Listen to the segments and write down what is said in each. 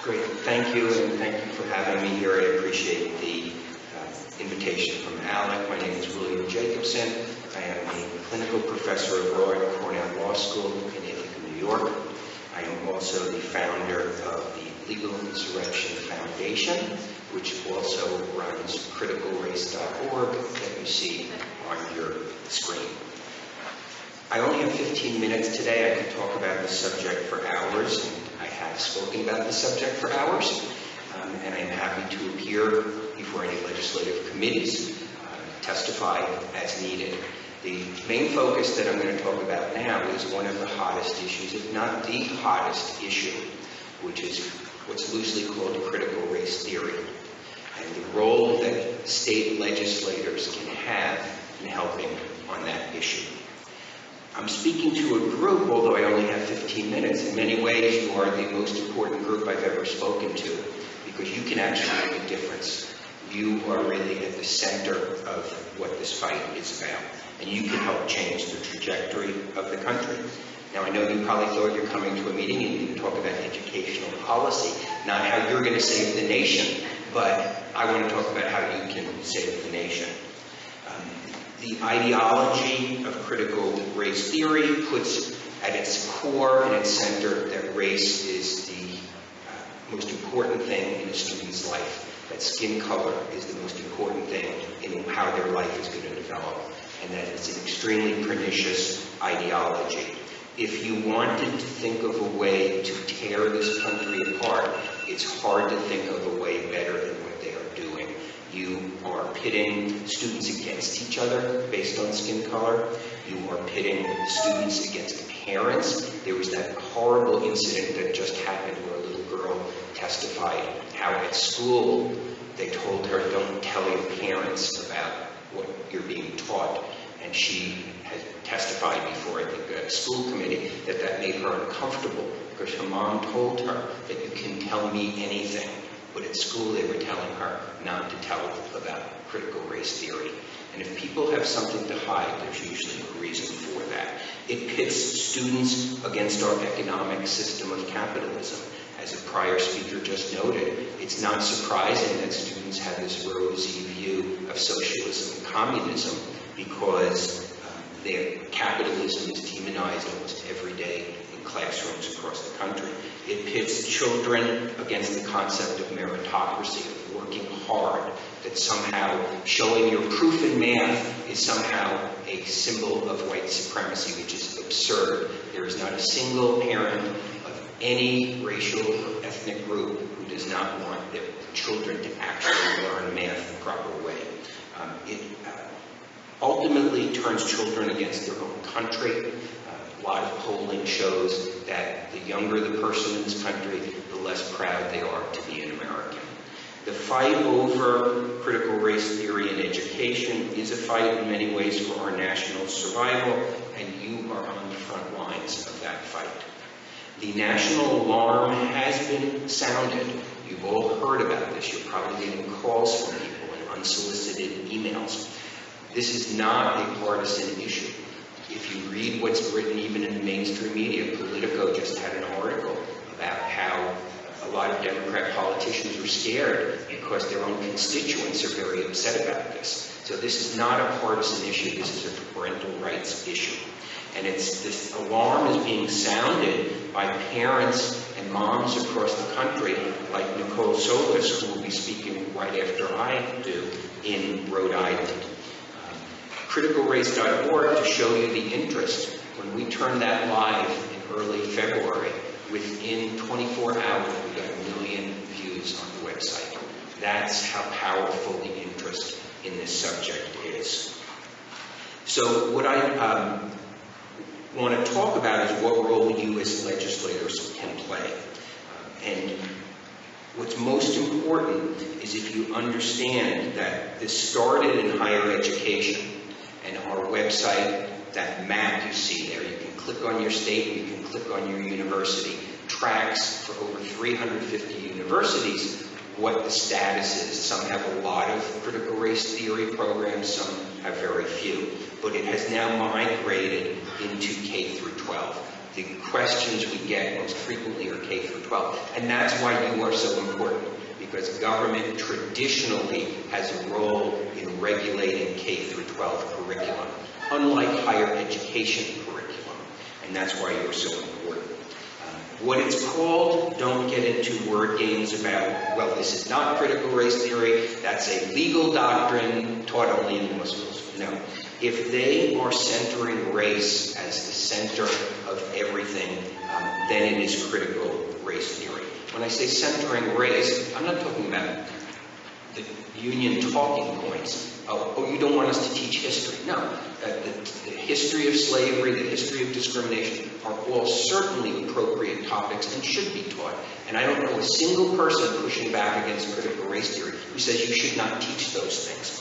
Great, thank you, and thank you for having me here. I appreciate the invitation from Alec. My name is William Jacobson. I am a clinical professor of law at Cornell Law School in Ithaca, New York. I am also the founder of the Legal Insurrection Foundation, which also runs criticalrace.org that you see on your screen. I only have 15 minutes today. I could talk about this subject for hours, and I have spoken about the subject for hours, and I am happy to appear before any legislative committees, testify as needed. The main focus that I'm going to talk about now is one of the hottest issues, if not the hottest issue, which is what's loosely called critical race theory, and the role that state legislators can have in helping on that issue. I'm speaking to a group, although I only have 15 minutes. In many ways, you are the most important group I've ever spoken to, because you can actually make a difference. You are really at the center of what this fight is about, and you can help change the trajectory of the country. Now, I know you probably thought you're coming to a meeting and you can talk about educational policy, not how you're going to save the nation, but I want to talk about how you can save the nation. The ideology of critical race theory puts at its core and its center that race is the most important thing in a student's life, that skin color is the most important thing in how their life is going to develop, and that it's an extremely pernicious ideology. If you wanted to think of a way to tear this country apart, it's hard to think of a way better than what they are doing. You are pitting students against each other based on skin color. You are pitting students against parents. There was that horrible incident that just happened where a little girl testified how at school they told her, don't tell your parents about what you're being taught. And she had testified before, I think, a school committee that made her uncomfortable because her mom told her that you can tell me anything. But at school, they were telling her not to tell about critical race theory. And if people have something to hide, there's usually a reason for that. It pits students against our economic system of capitalism. As a prior speaker just noted, it's not surprising that students have this rosy view of socialism and communism because their capitalism is demonized almost every day in classrooms across the country. It pits children against the concept of meritocracy, of working hard, that somehow showing your proof in math is somehow a symbol of white supremacy, which is absurd. There is not a single parent of any racial or ethnic group who does not want their children to actually learn math the proper way. It ultimately turns children against their own country. A lot of polling shows that the younger the person in this country, the less proud they are to be an American. The fight over critical race theory in education is a fight in many ways for our national survival, and you are on the front lines of that fight. The national alarm has been sounded. You've all heard about this. You're probably getting calls from people and unsolicited emails. This is not a partisan issue. If you read what's written even in the mainstream media, Politico just had an article about how a lot of Democrat politicians are scared because their own constituents are very upset about this. So this is not a partisan issue, this is a parental rights issue. And this alarm is being sounded by parents and moms across the country, like Nicole Solis, who will be speaking right after I do in Rhode Island. Criticalrace.org to show you the interest. When we turned that live in early February, within 24 hours, we got 1 million views on the website. That's how powerful the interest in this subject is. So what I want to talk about is what role you as legislators can play. And what's most important is if you understand that this started in higher education, and our website, that map you see there, you can click on your state, you can click on your university, tracks for over 350 universities what the status is. Some have a lot of critical race theory programs, some have very few. But it has now migrated into K through 12. The questions we get most frequently are K through 12. And that's why you are so important, because government traditionally has a role in regulating K through 12 curriculum, unlike higher education curriculum. And that's why you're so important. What it's called, don't get into word games about, well, this is not critical race theory, that's a legal doctrine taught only in law schools. No. If they are centering race as the center of everything, then it is critical race theory. When I say centering race, I'm not talking about the union talking points. Oh, you don't want us to teach history. No. The history of slavery, the history of discrimination are all certainly appropriate topics and should be taught. And I don't know a single person pushing back against critical race theory who says you should not teach those things.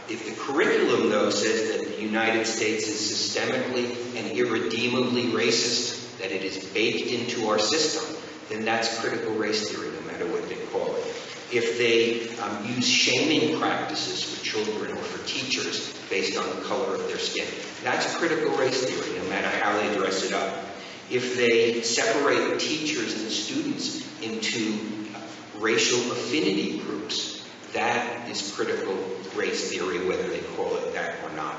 If the curriculum, though, says that the United States is systemically and irredeemably racist, that it is baked into our system, then that's critical race theory, no matter what they call it. If they use shaming practices for children or for teachers based on the color of their skin, that's critical race theory, no matter how they dress it up. If they separate teachers and students into racial affinity groups, that is critical race theory, whether they call it that or not.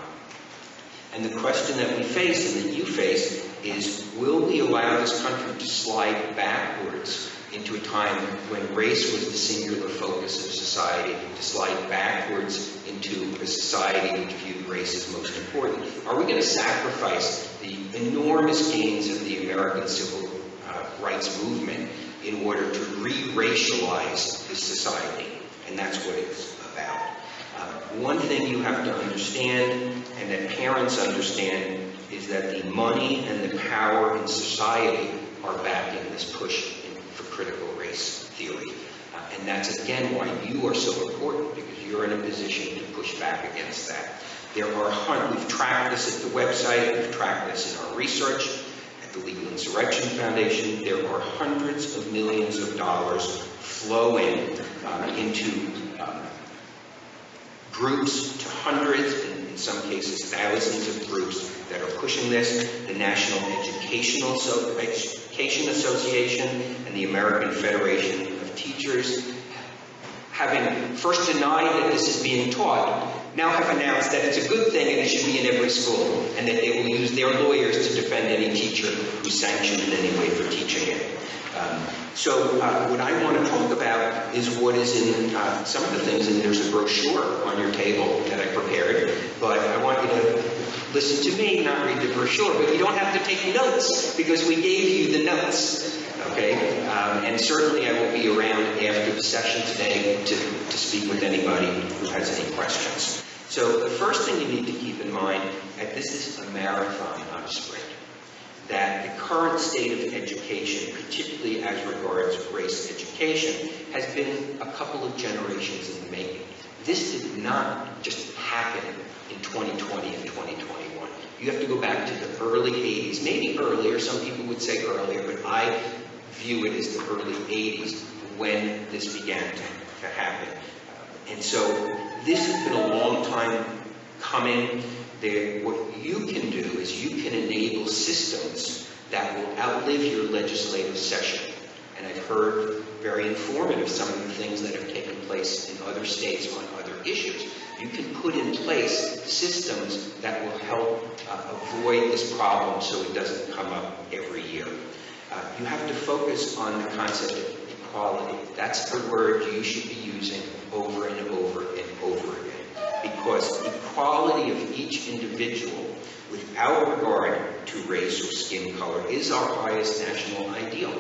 And the question that we face and that you face is, will we allow this country to slide backwards into a time when race was the singular focus of society, to slide backwards into a society which viewed race as most important? Are we going to sacrifice the enormous gains of the American civil rights movement in order to re-racialize this society? And that's what it's about. One thing you have to understand, and that parents understand, is that the money and the power in society are backing this push for critical race theory. And that's, again, why you are so important, because you're in a position to push back against that. We've tracked this at the website, we've tracked this in our research at the Legal Insurrection Foundation. There are hundreds of millions of dollars flowing into groups, to hundreds, and in some cases thousands of groups that are pushing this. The National Education Association and the American Federation of Teachers, having first denied that this is being taught, now have announced that it's a good thing and it should be in every school, and that they will use their lawyers to defend any teacher who's sanctioned in any way for teaching it. So what I want to talk about is what is in some of the things, and there's a brochure on your table that I prepared, but I want you to listen to me, not read the brochure, but you don't have to take notes because we gave you the notes, okay? And certainly I will be around after the session today to speak with anybody who has any questions. So the first thing you need to keep in mind, that this is a marathon, not a sprint. That the current state of education, particularly as regards race education, has been a couple of generations in the making. This did not just happen in 2020 and 2021. You have to go back to the early 80s, maybe earlier, some people would say earlier, but I view it as the early 80s when this began to happen. And so this has been a long time coming. What you can do is you can enable systems that will outlive your legislative session. And I've heard very informative some of the things that have taken place in other states on other issues. You can put in place systems that will help avoid this problem so it doesn't come up every year. You have to focus on the concept of equality. That's the word you should be using over and over and over again. Because equality of each individual, without regard to race or skin color, is our highest national ideal.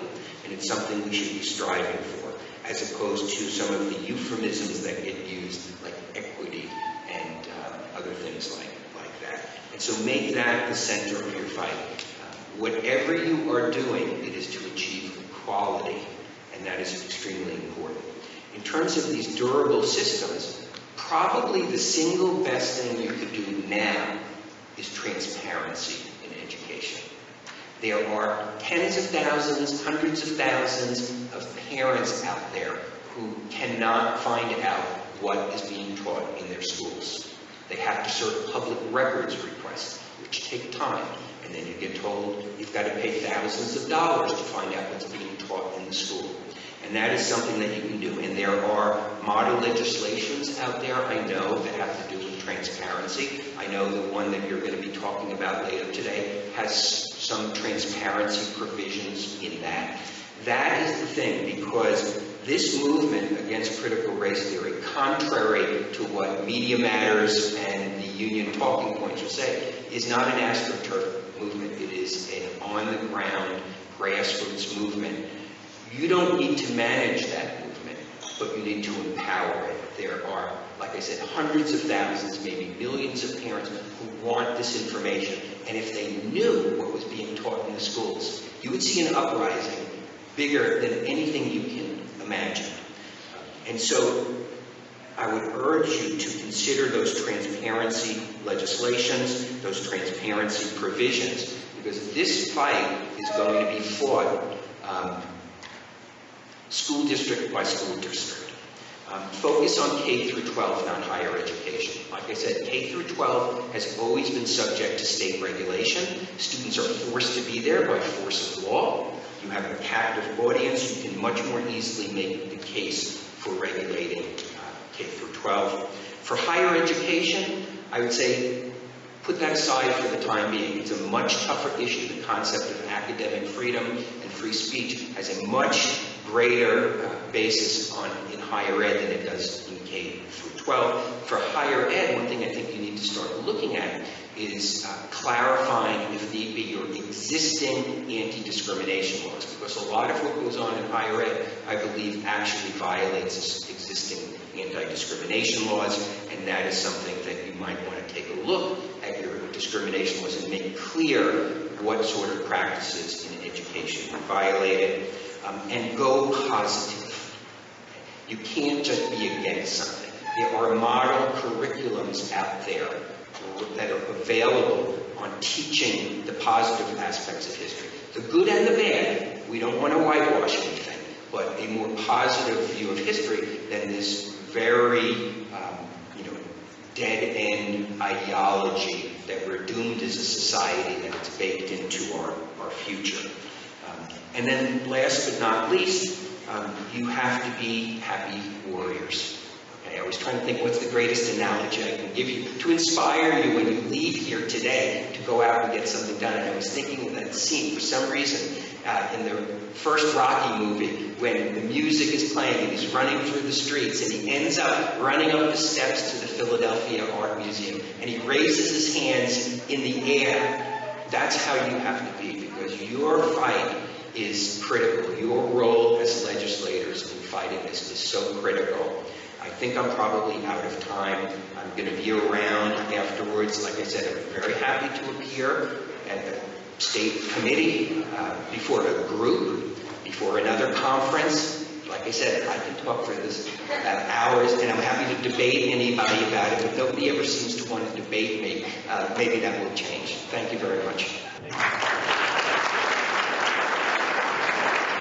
And it's something we should be striving for, as opposed to some of the euphemisms that get used, like equity and other things like that. And so make that the center of your fight. Whatever you are doing, it is to achieve equality, and that is extremely important. In terms of these durable systems, probably the single best thing you could do now is transparency in education. There are tens of thousands, hundreds of thousands of parents out there who cannot find out what is being taught in their schools. They have to serve public records requests, which take time. And then you get told you've got to pay thousands of dollars to find out what's being taught in the school. And that is something that you can do. And there are model legislations out there, I know, that have to do with transparency. I know the one that you're going to be talking about later today has some transparency provisions in that. That is the thing, because this movement against critical race theory, contrary to what Media Matters and the union talking points will say, is not an AstroTurf movement. It is an on-the-ground grassroots movement. You don't need to manage that movement, but you need to empower it. There are, like I said, hundreds of thousands, maybe millions of parents who want this information. And if they knew what was being taught in the schools, you would see an uprising bigger than anything you can imagine. And so I would urge you to consider those transparency legislations, those transparency provisions, because this fight is going to be fought school district by school district. Focus on K through 12, not higher education. Like I said, K through 12 has always been subject to state regulation. Students are forced to be there by force of law. You have a captive audience. You can much more easily make the case for regulating K through 12. For higher education, I would say put that aside for the time being. It's a much tougher issue. The concept of academic freedom and free speech has a much greater basis in higher ed than it does in K through 12. For higher ed, one thing I think you need to start looking at is clarifying, if need be, your existing anti-discrimination laws, because a lot of what goes on in higher ed, I believe, actually violates existing anti-discrimination laws, and that is something that you might want to take a look at your discrimination laws and make clear what sort of practices in education are violated, and go positive. You can't just be against something. There are model curriculums out there that are available on teaching the positive aspects of history. The good and the bad. We don't want to whitewash anything, but a more positive view of history than this very dead-end ideology that we're doomed as a society, that it's baked into our future. And then last but not least, you have to be happy warriors. Okay, I was trying to think what's the greatest analogy I can give you to inspire you when you leave here today to go out and get something done. And I was thinking of that scene for some reason in the first Rocky movie when the music is playing and he's running through the streets and he ends up running up the steps to the Philadelphia Art Museum and he raises his hands in the air. That's how you have to be, because your fight is critical. Your role as legislators in fighting this is so critical. I think I'm probably out of time. I'm going to be around afterwards. Like I said, I'm very happy to appear at the state committee, before a group, before another conference. Like I said, I can talk for this hours, and I'm happy to debate anybody about it, but nobody ever seems to want to debate me. Maybe that will change. Thank you very much.